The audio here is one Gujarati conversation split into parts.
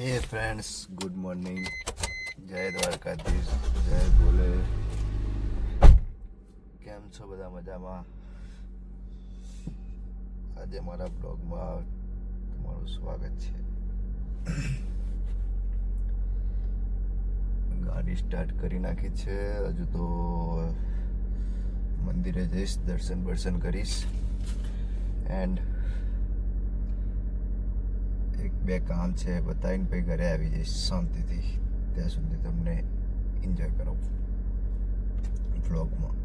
હે ફ્રેન્ડ્સ, ગુડ મોર્નિંગ. જય દ્વારકાધીશ, જય ભોલે. કેમ છો બધા? મજામાં? આજે મારા બ્લોગમાં તમારું સ્વાગત છે. ગાડી સ્ટાર્ટ કરી નાખી છે. હજુ તો મંદિરે જઈશ, દર્શન કરીશ એન્ડ એક બે કામ છે બતાવીને પછી ઘરે આવી જઈશ શાંતિથી. ત્યાં સુધી તમને એન્જોય કરો વ્લોગમાં.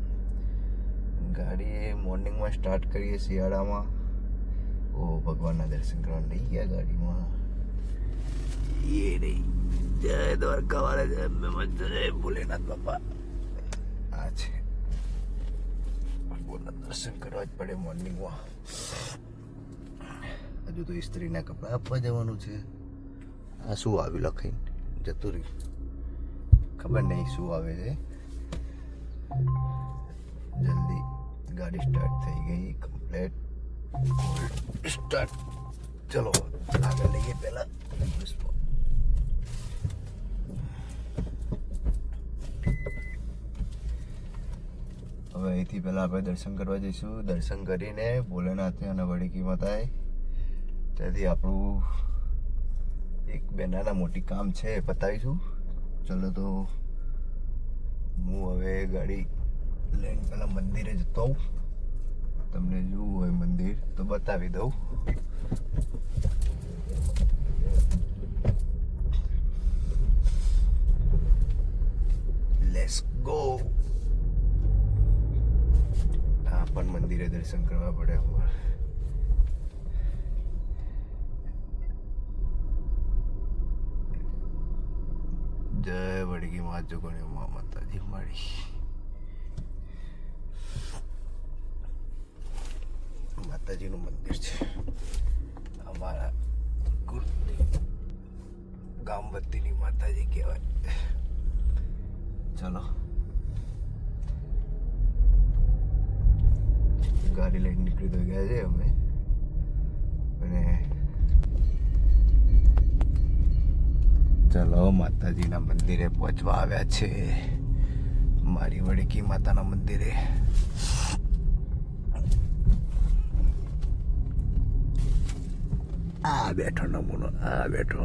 ગાડી મોર્નિંગમાં સ્ટાર્ટ કરીએ શિયાળામાં. ઓ ભગવાનના દર્શન કરવા લઈ ગયા ગાડીમાં. એ રહી જય દ્વારકા વાળા, જય ભોલેનાથ બાપા. આ છે ભગવાનના દર્શન કરવા જ પડે મોર્નિંગમાં. હજુ તો સ્ત્રીના કપડાં આપવા જવાનું છે. આ શું આવ્યું લખાઈને જતું રહ્યું, ખબર નહીં શું આવે છે. જલ્દી ગાડી સ્ટાર્ટ થઈ ગઈ, કમ્પ્લેટ સ્ટાર્ટ. ચલો આગળ લઈએ. પહેલા હવે અહીંથી પહેલાં આપણે દર્શન કરવા જઈશું. દર્શન કરીને ભોલેનાથ અને વડીકી માતાએ ત્યાંથી આપણું એક બે નાના મોટી કામ છે એ પતાવીશું. ચલો તો હું હવે ગાડી લઈને પહેલાં મંદિરે જતો હોઉં. તમને જોવું હોય મંદિર તો બતાવી દઉં. Let's go. આ પણ મંદિરે દર્શન કરવા પડે. જય વડગી માં જોગણી માં માતાજી મારી. માતાજીનું મંદિર છે અમારા ગામ વતીની માતાજી કહેવાય. ચલો ગાડી લઈને નીકળી તો ગયા છે અમે, અને ચલો માતાજીના મંદિરે પહોંચવા આવ્યા છે. મારી વડકી માતાના મંદિરે. આ બેઠો નમૂનો, આ બેઠો.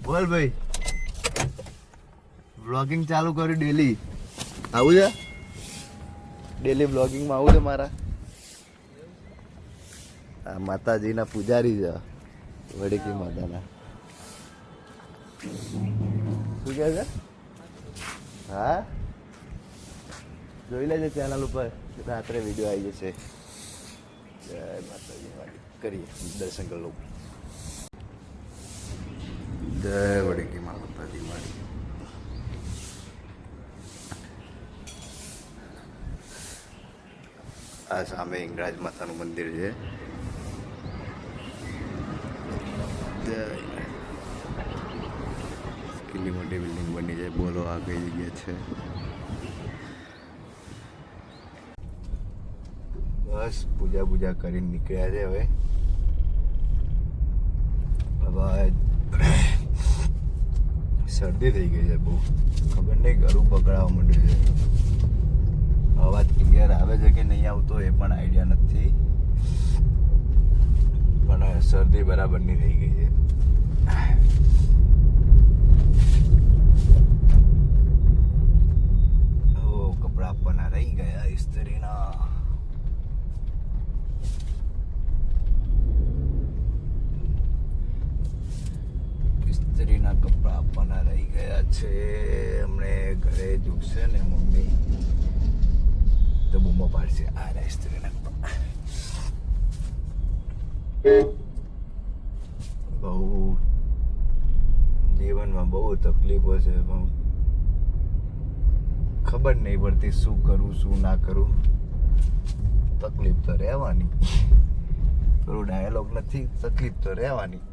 બોલ ભાઈ, વ્લોગિંગ ચાલુ કર્યું ડેલી. આવું છે ડેલી બ્લોગિંગમાં આવું છે મારા. આ માતાજીના પૂજારી છે વડકી માતાના. શું કહે છે? હા, જોઈ લેજે ચેનલ ઉપર, રાત્રે વિડીયો આવી જશે. જય માતાજી વાળી. કરીએ દર્શન કરી લઉં. જય વડકી માતાજી વાળી. આ સામે હિંગળાજ માતાનું મંદિર છે. કેટલી મોટી બિલ્ડિંગ બની જાય. બોલો આ કઈ જગ્યા છે? બસ પૂજા કરીને નીકળ્યા છે. હવે શરદી થઈ ગઈ છે બહુ. ખબર નહીં, ગળું પકડાવા માંડ્યું છે. અવાજ ક્લિયર આવે છે કે નહીં આવતો એ પણ આઈડિયા નથી, પણ શરદી બરાબરની થઈ ગઈ છે. કપડા આપવાના રહી ગયા ઇસ્ત્રીના. ઇસ્ત્રીના કપડા આપવાના રહી ગયા છે. હમણે ઘરે જોશે ને મમ્મી તો બૂમો પાડશે. આ ઇસ્ત્રીના કપડા બહુ જીવનમાં બહુ તકલીફો છે, પણ ખબર નહીં પડતી શું કરું શું ના કરું. તકલીફ તો રહેવાની. પેલું ડાયલોગ નથી, તકલીફ તો રહેવાની.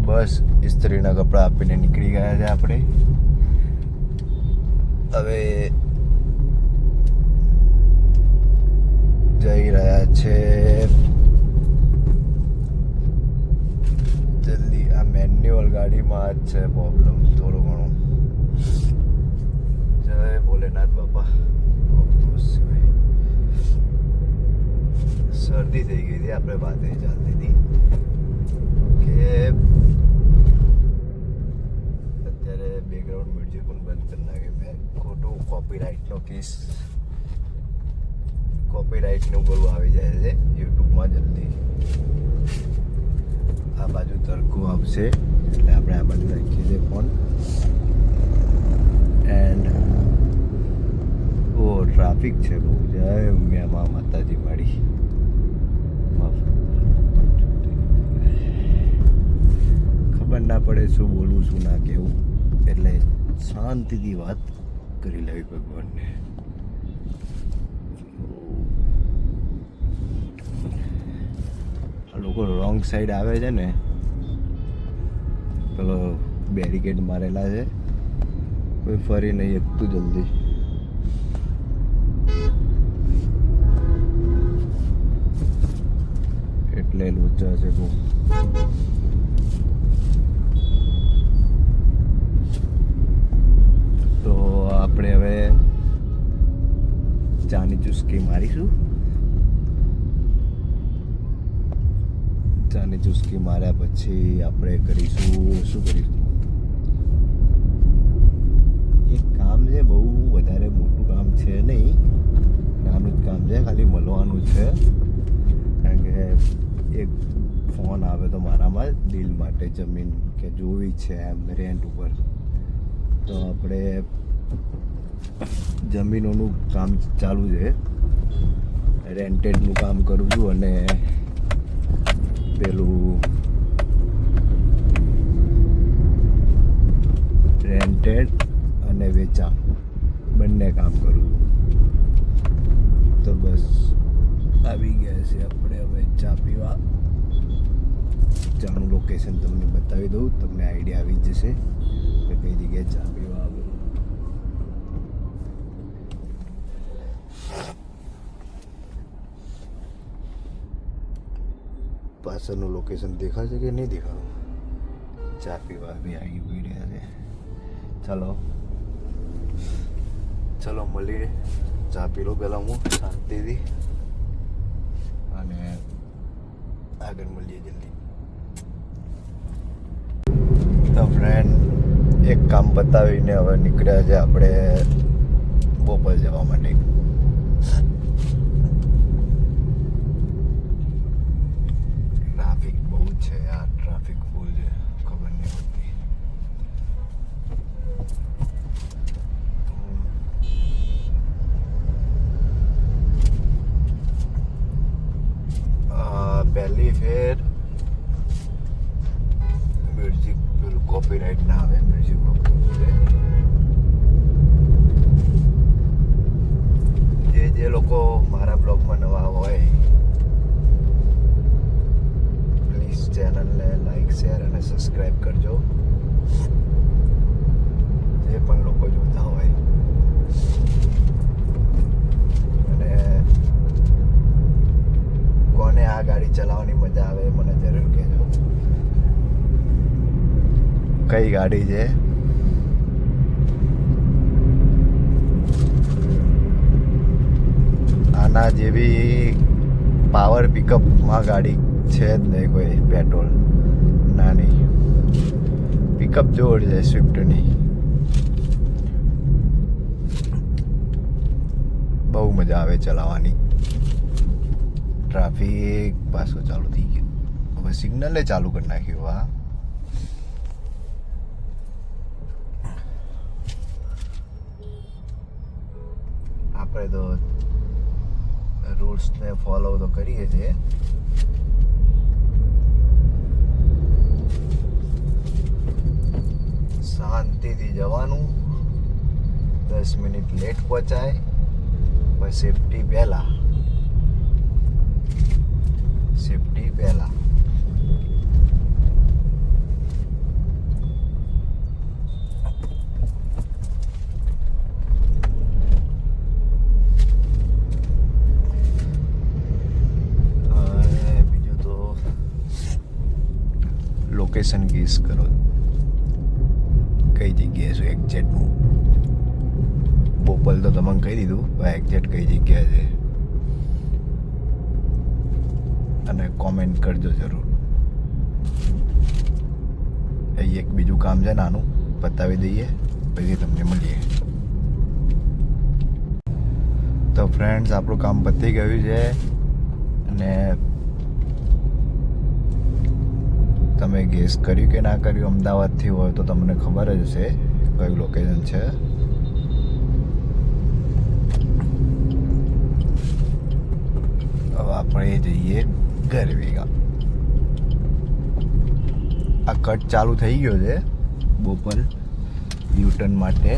બસ ઇસ્ત્રીના કપડાં આપીને નીકળી ગયા છે આપણે. હવે જઈ રહ્યા છે જલ્દી. આ મેન્યુઅલ ગાડીમાં જ છે પ્રોબ્લેમ થોડો ઘણો. જય ભોલેનાથ બાપા. શરદી થઈ ગઈ હતી, આપણે વાત એ ચાલતી હતી કે અત્યારે બેકગ્રાઉન્ડ મ્યુઝિક પણ બંધ કરી નાખે. મેં ખોટું કોપીરાઇટનો કેસ, કોપીરાઇટનું બધું આવી જાય છે યુટ્યુબમાં જલ્દી. આ બાજુ તડકો આવશે એટલે આપણે આ બાજુ રાખીએ છીએ ફોન. એન્ડ ઓ ટ્રાફિક છે બહુ. જય ઉમિયામાં માતાજી માડી. ખબર ના પડે શું બોલવું શું ના કહેવું, એટલે શાંતિથી વાત કરી લેવી ભગવાનને. આ લોકો રોંગ સાઈડ આવે છે ને, પેલો બેરિકેડ મારેલા છે, કોઈ ફરી નહીં શકતું જલ્દી. એટલે લોચા છે બહુ. તો આપણે હવે ચાની ચુસ્કી મારીશું. ચાની ચુસ્કી માર્યા પછી આપણે કરીશું શું કરીશું, એક કામ છે, બહુ વધારે મોટું કામ છે નહીં, નાનું જ કામ છે, ખાલી મળવાનું છે. કારણ કે એક ફોન આવે તો મારામાં ડીલ માટે જમીન કે જોવી છે એમ રેન્ટ ઉપર. તો આપણે જમીનોનું કામ ચાલુ છે, રેન્ટેડનું કામ કરું છું અને પેલું રેન્ટેડ અને વેચાણ બંને કામ કરું છું. તો બસ આવી ગયા છે આપણે હવે ચા પીવા. ચાનું લોકેશન તમને બતાવી દઉં, તમને આઈડિયા આવી જશે કે કઈ જગ્યાએ ચા પીવા આવે. પાછળનું લોકેશન દેખાશે કે નહીં દેખાવું? ચા પીવા બી આવી ઉભી રહ્યા છે. ચાલો ચલો મળીએ, ચા પી લો પહેલાં હું શાંતિથી, અને આગળ મળીએ જલ્દી. તો ફ્રેન્ડ, એક કામ બતાવીને હવે નીકળ્યા છે આપણે બોપલ જવા માટે. ટ્રાફિક બહુ છે યાર, ટ્રાફિક ફૂલ છે, ખબર નહીં પડતી. પહેલી ફેર મ્યુઝિક પેલું કોપીરાઇટ ના આવે, મ્યુઝિક જે લોકો મારા બ્લોગમાં નવા હોય પ્લીઝ ચેનલને લાઈક, શેર અને સબસ્ક્રાઈબ કરજો. જે પણ લોકો જોતા હોય, અને કોને આ ગાડી ચલાવવાની મજા આવે મને જરૂર કહેજો. કઈ ગાડી છે? આના જેવી પાવર પિકઅપમાં ગાડી છે જ નહીં કોઈ, પેટ્રોલ નાની પિકઅપ જોડ છે સ્વિફ્ટની. બહુ મજા આવે ચલાવવાની. ટ્રાફિક પાછું ચાલુ થઈ ગયું, હવે સિગ્નલે ચાલુ કરી નાખ્યું. હા, આપણે તો રૂલ્સને ફોલો તો કરીએ છીએ. શાંતિથી જવાનું, 10 મિનિટ લેટ પહોંચાય, પણ સેફટી પહેલા. સેફટી પહેલા. લોકેશન ગેસ કરો, કઈ જગ્યાએ છું એક્ઝેક્ટ. હું બોપલ તો તમને કહી દીધું, પણ એક્ઝેક્ટ કઈ જગ્યાએ છે અને કોમેન્ટ કરજો જરૂર. અહીં એક બીજું કામ છે નાનું, પતાવી દઈએ પછી તમને મળીએ. તો ફ્રેન્ડ્સ, આપણું કામ પતી ગયું છે અને તમે ગેસ કર્યું કે ના કર્યું, અમદાવાદથી હોય તો તમને ખબર જ હશે કયું લોકેશન છે. હવે આપણે જઈએ ગરવીગામ. આ કટ ચાલુ થઈ ગયો છે બોપલ યુટર્ન માટે.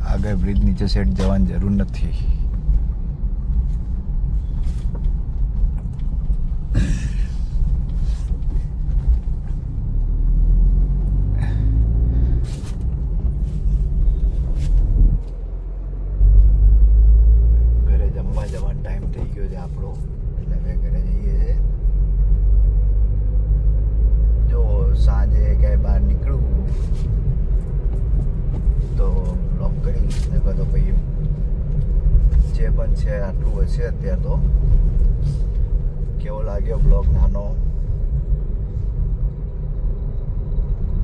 આગળ બ્રિજ નીચે સેટ જવાની જરૂર નથી. ઘરે જમવા જવાનો ટાઈમ થઈ ગયો છે આપણો, એટલે હવે ઘરે જઈએ છીએ. જો સાંજે ક્યાંય બહાર નીકળું તો બ્લોગ કરીશ, ને બધો પછી જે પણ છે આટલું હશે અત્યારે. તો કેવો લાગ્યો બ્લોગ નાનો?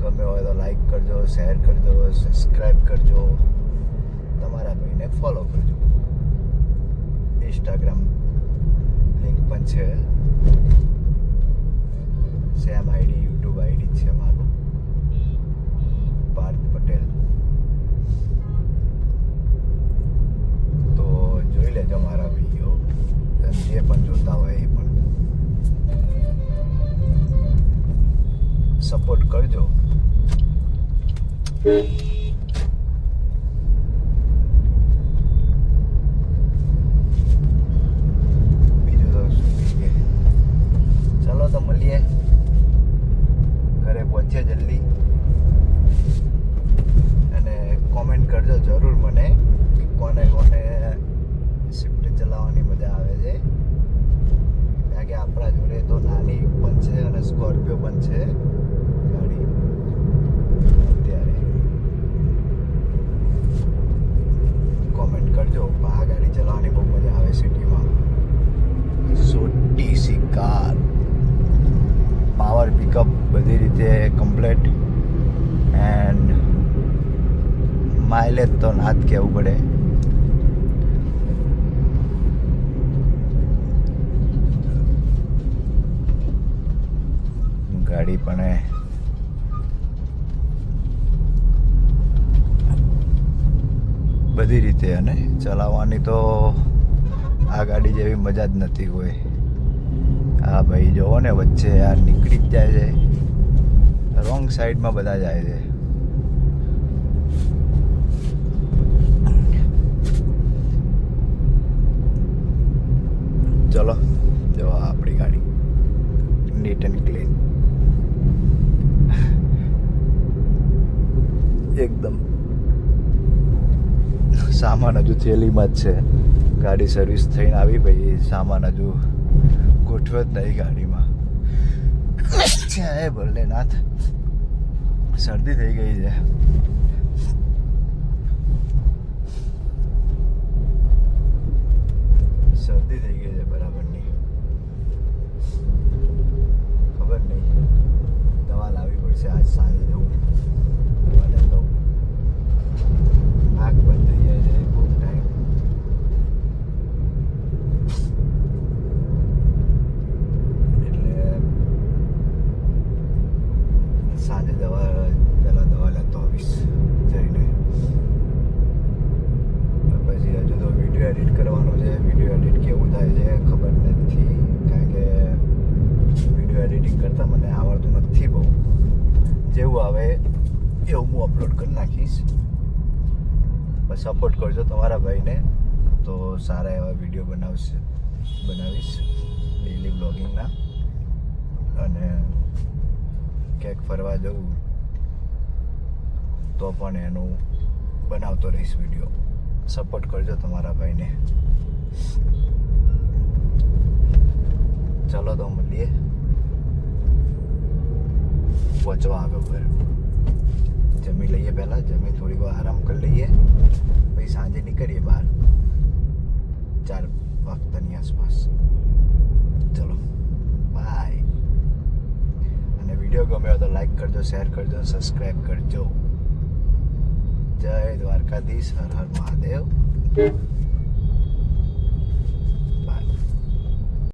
ગમે હોય તો લાઈક કરજો, શેર કરજો, સબસ્ક્રાઈબ કરજો, તમારા ભાઈને ફોલો કરજો. ઇન્સ્ટાગ્રામ લિંક પણ છે, સેમ આઈડી, યુટ્યુબ આઈડી છે મારું, પાર્થ પટેલ. તો જોઈ લેજો મારા વિડીયો, જે પણ જોતા હોય એ પણ સપોર્ટ કરજો. બીજું તો શું કહીએ. ચાલો તો મળીએ, ઘરે પહોંચીએ જલ્દી. અને કોમેન્ટ કરજો જરૂર મને કે કોને કોને સ્વિફ્ટ ચલાવવાની મજા આવે છે. કારણ કે આપણા જોડે તો નાની પણ છે અને સ્કોર્પિયો પણ છે ગાડી. અત્યારે કોમેન્ટ કરજો. આ ગાડી ચલાવવાની બહુ મજા આવે સિટીમાં. સોટી કાર, પાવર પિકઅપ બધી રીતે કમ્પ્લેટ, એન્ડ માઇલેજ તો ના જ કહેવું પડે. ગાડી પણ બધી રીતે, અને ચલાવવાની તો આ ગાડી જેવી મજા જ નથી કોઈ. હા ભાઈ જોવો ને, વચ્ચે યાર નીકળી જ જાય છે, રોંગ સાઈડમાં બધા જાય છે. ચલો જો આપણી ગાડી નીટ એન્ડ ક્લીન, એકદમ. સામાન હજુ થેલીમાં જ છે. ગાડી સર્વિસ થઈને આવી, ભાઈ સામાન હજુ ગોઠવ્યો જ નહીં ગાડીમાં. એ ભોલેનાથ, શરદી થઈ ગઈ છે. શરદી થઈ ગઈ છે બરાબરની. ખબર નહીં, દવા લાવવી પડશે. આજ સાંજે જવું, દવા લઈ લઉં. આંખ બંધ થઈ જાય છે બહુ ટાઈમ. એટલે સાંજે પહેલાં દવા લેતો આવીશ જઈને. પછી હજુ તો વિડીયો એડિટ કરવાનો છે. વિડીયો એડિટ કેવું થાય છે ખબર નથી, કારણ કે વિડીયો એડિટિંગ કરતાં મને આવડતું નથી બહુ. જેવું આવે એવું હું અપલોડ કરી નાખીશ. બસ સપોર્ટ કરજો તમારા ભાઈને, તો સારા એવા વિડીયો બનાવીશ ડેલી બ્લોગિંગના. અને ક્યાંક ફરવા જવું તો પણ એનું બનાવતો રહીશ વિડીયો. સપોર્ટ કરજો તમારા ભાઈને. ચાલો તો મળીએ. પહોંચવા આવ્યો ઘરે. જમી લઈએ પહેલાં, જમી થોડી વાર આરામ કરી લઈએ, પછી સાંજે નીકળીએ બહાર 4 વાગ્યાની આસપાસ. ચલો બાય. અને વિડીયો ગમ્યો તો લાઈક કરજો, શેર કરજો, સબસ્ક્રાઈબ કરજો. જય દ્વારકાધીશ, હર હર મહાદેવ.